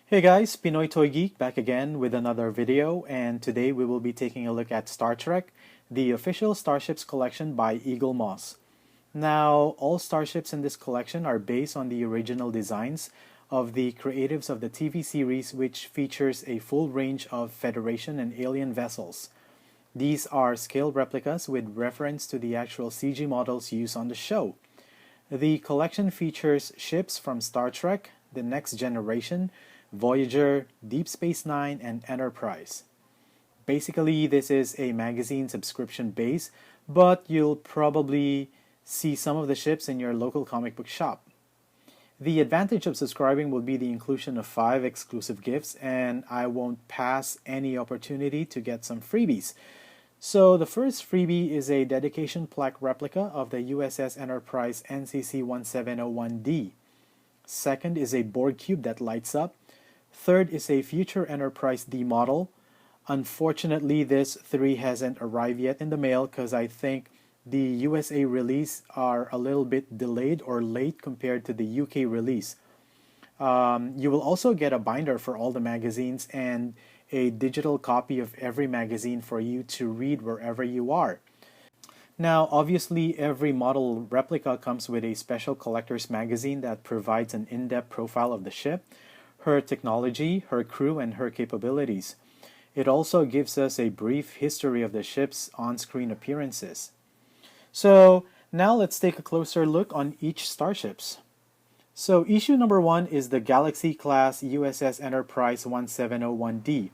Hey guys, Pinoy Toy Geek back again with another video, and today we will be taking a look at Star Trek, the official Starships collection by Eagle Moss. Now, all starships in this collection are based on the original designs of the creatives of the TV series, which features a full range of Federation and alien vessels. These are scale replicas with reference to the actual CG models used on the show. The collection features ships from Star Trek, The Next Generation, Voyager, Deep Space Nine, and Enterprise. Basically, this is a magazine subscription base, but you'll probably see some of the ships in your local comic book shop. The advantage of subscribing will be the inclusion of 5 exclusive gifts, and I won't pass any opportunity to get some freebies. So the first freebie is a dedication plaque replica of the USS Enterprise NCC 1701D. Second is a board cube that lights up. Third is a future Enterprise D model. Unfortunately, this 3 hasn't arrived yet in the mail because I think the USA release are a little bit delayed or late compared to the UK release. You will also get a binder for all the magazines and a digital copy of every magazine for you to read wherever you are. Now, obviously, every model replica comes with a special collector's magazine that provides an in-depth profile of the ship, her technology, her crew, and her capabilities. It also gives us a brief history of the ship's on-screen appearances. So now let's take a closer look on each starships. So issue number 1 is the Galaxy Class USS Enterprise 1701D.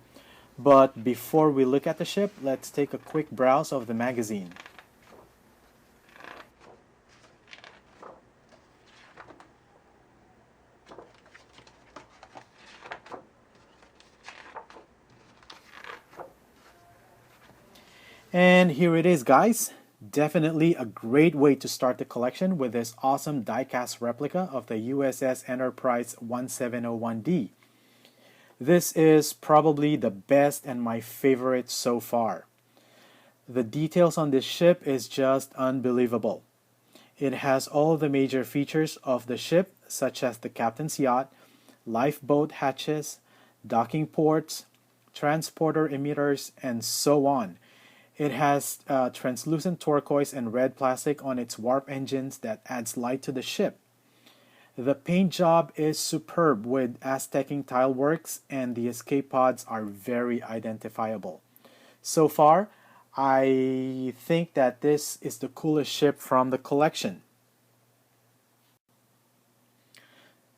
But before we look at the ship, let's take a quick browse of the magazine. And here it is, guys. Definitely a great way to start the collection with this awesome die-cast replica of the USS Enterprise 1701D. This is probably the best and my favorite so far. The details on this ship is just unbelievable. It has all the major features of the ship, such as the captain's yacht, lifeboat hatches, docking ports, transporter emitters, and so on. It has translucent turquoise and red plastic on its warp engines that adds light to the ship. The paint job is superb with aztecing tile works, and the escape pods are very identifiable. So far, I think that this is the coolest ship from the collection.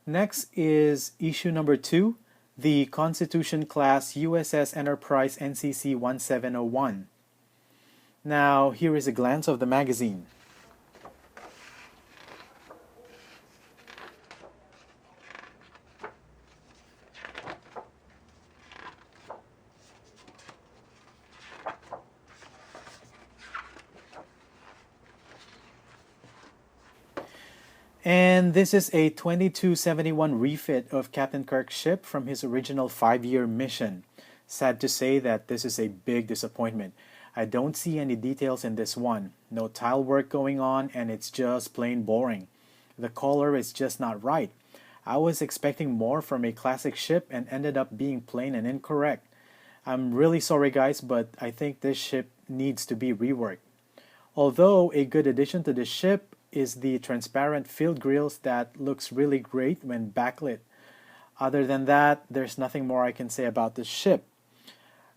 Next is issue number 2, the Constitution Class USS Enterprise NCC 1701. Now, here is a glance of the magazine. And this is a 2271 refit of Captain Kirk's ship from his original 5-year mission. Sad to say that this is a big disappointment. I don't see any details in this one. No tile work going on, and it's just plain boring. The color is just not right. I was expecting more from a classic ship and ended up being plain and incorrect. I'm really sorry guys, but I think this ship needs to be reworked. Although a good addition to the ship is the transparent field grills that looks really great when backlit. Other than that, there's nothing more I can say about this ship.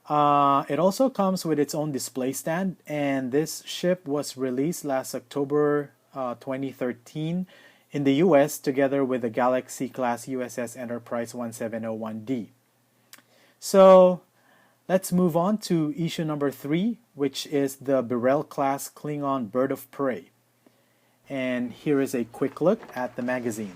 It also comes with its own display stand, and this ship was released last October 2013 in the US together with the Galaxy Class USS Enterprise 1701D. So let's move on to issue number 3, which is the Beryl Class Klingon Bird of Prey. And here is a quick look at the magazine.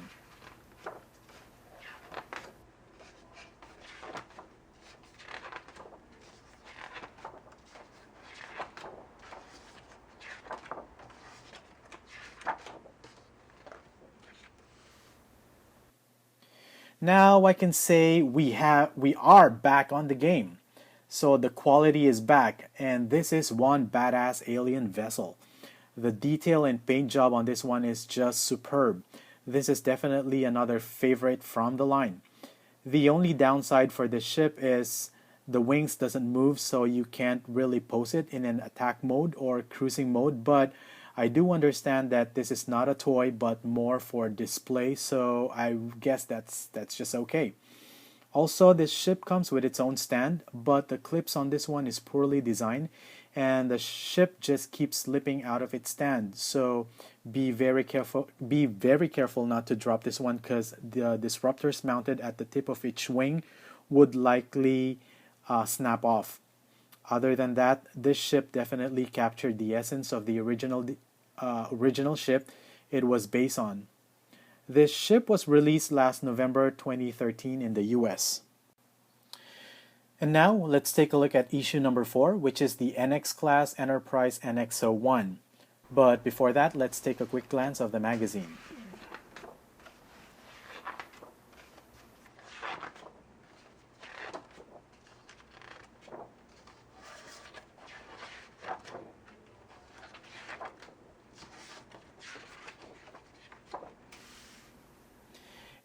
Now I can say we are back on the game. So the quality is back, and this is one badass alien vessel. The detail and paint job on this one is just superb. This is definitely another favorite from the line. The only downside for this ship is the wings doesn't move, so you can't really pose it in an attack mode or cruising mode, but I do understand that this is not a toy but more for display, so I guess that's just okay. Also, this ship comes with its own stand, but the clips on this one is poorly designed and the ship just keeps slipping out of its stand. So be very careful not to drop this one because the disruptors mounted at the tip of each wing would likely snap off. Other than that, this ship definitely captured the essence of the original ship it was based on. This ship was released last November 2013 in the US. And now let's take a look at issue number 4, which is the NX Class Enterprise NX-01. But before that, let's take a quick glance of the magazine.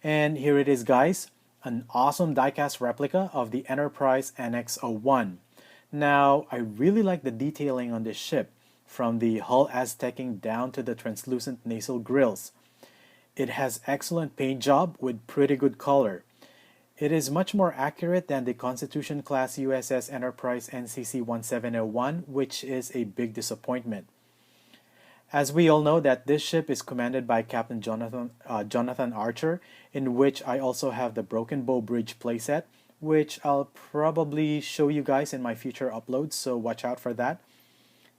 And here it is, guys, an awesome diecast replica of the Enterprise NX-01. Now, I really like the detailing on this ship, from the hull aztecing down to the translucent nasal grills. It has excellent paint job with pretty good color. It is much more accurate than the Constitution Class USS Enterprise NCC 1701, which is a big disappointment. As we all know that this ship is commanded by Captain Jonathan Archer, in which I also have the Broken Bow Bridge playset, which I'll probably show you guys in my future uploads, so watch out for that.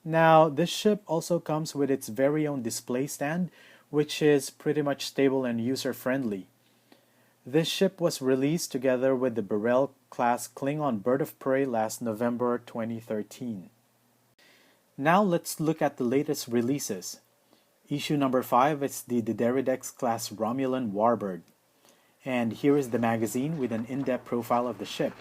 Now, this ship also comes with its very own display stand, which is pretty much stable and user-friendly. This ship was released together with the Beryl class Klingon Bird of Prey last November 2013. Now let's look at the latest releases. Issue number 5 is the Dideridex class Romulan WARBIRD. And here is the magazine with an in-depth profile of the ship.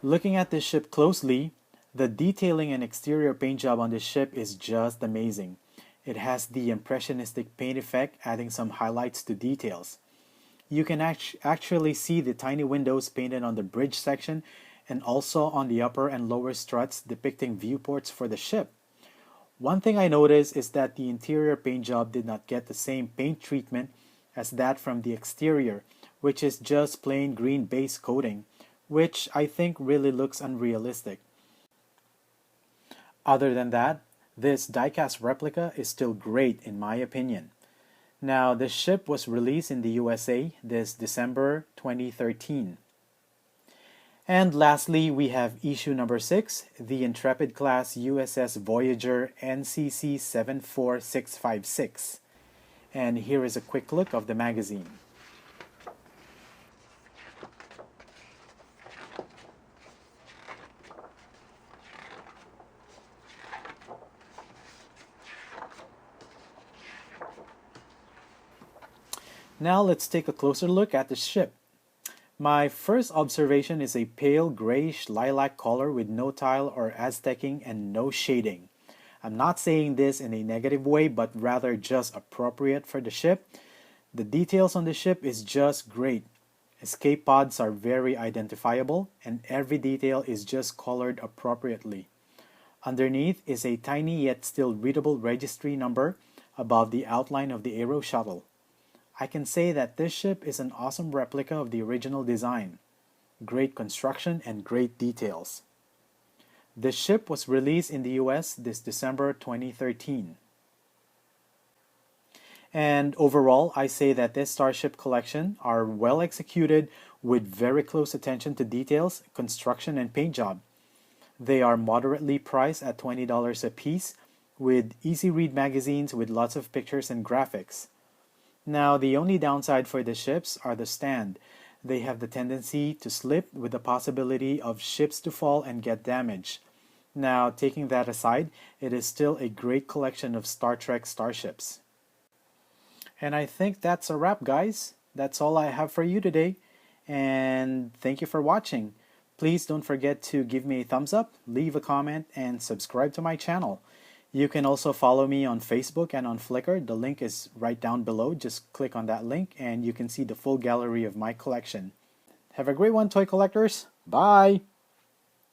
Looking at this ship closely, the detailing and exterior paint job on this ship is just amazing. It has the impressionistic paint effect, adding some highlights to details. You can actually see the tiny windows painted on the bridge section and also on the upper and lower struts depicting viewports for the ship. One thing I noticed is that the interior paint job did not get the same paint treatment as that from the exterior, which is just plain green base coating, which I think really looks unrealistic. Other than that, this diecast replica is still great in my opinion. Now, this ship was released in the USA this December 2013. And lastly, we have issue number 6, the Intrepid class USS Voyager NCC 74656. And here is a quick look of the magazine. Now let's take a closer look at the ship. My first observation is a pale grayish lilac color with no tile or aztecing and no shading. I'm not saying this in a negative way, but rather just appropriate for the ship. The details on the ship is just great. Escape pods are very identifiable and every detail is just colored appropriately. Underneath is a tiny yet still readable registry number above the outline of the aero shuttle. I can say that this ship is an awesome replica of the original design. Great construction and great details. This ship was released in the US this December 2013. And overall, I say that this Starship collection are well executed with very close attention to details, construction, and paint job. They are moderately priced at $20 a piece with easy read magazines with lots of pictures and graphics. Now, the only downside for the ships are the stand. They have the tendency to slip with the possibility of ships to fall and get damaged. Now, taking that aside, it is still a great collection of Star Trek starships. And I think that's a wrap, guys. That's all I have for you today. and thank you for watching. Please don't forget to give me a thumbs up, leave a comment, and subscribe to my channel. You can also follow me on Facebook and on Flickr. The link is right down below. Just click on that link and you can see the full gallery of my collection. Have a great one, toy collectors. Bye!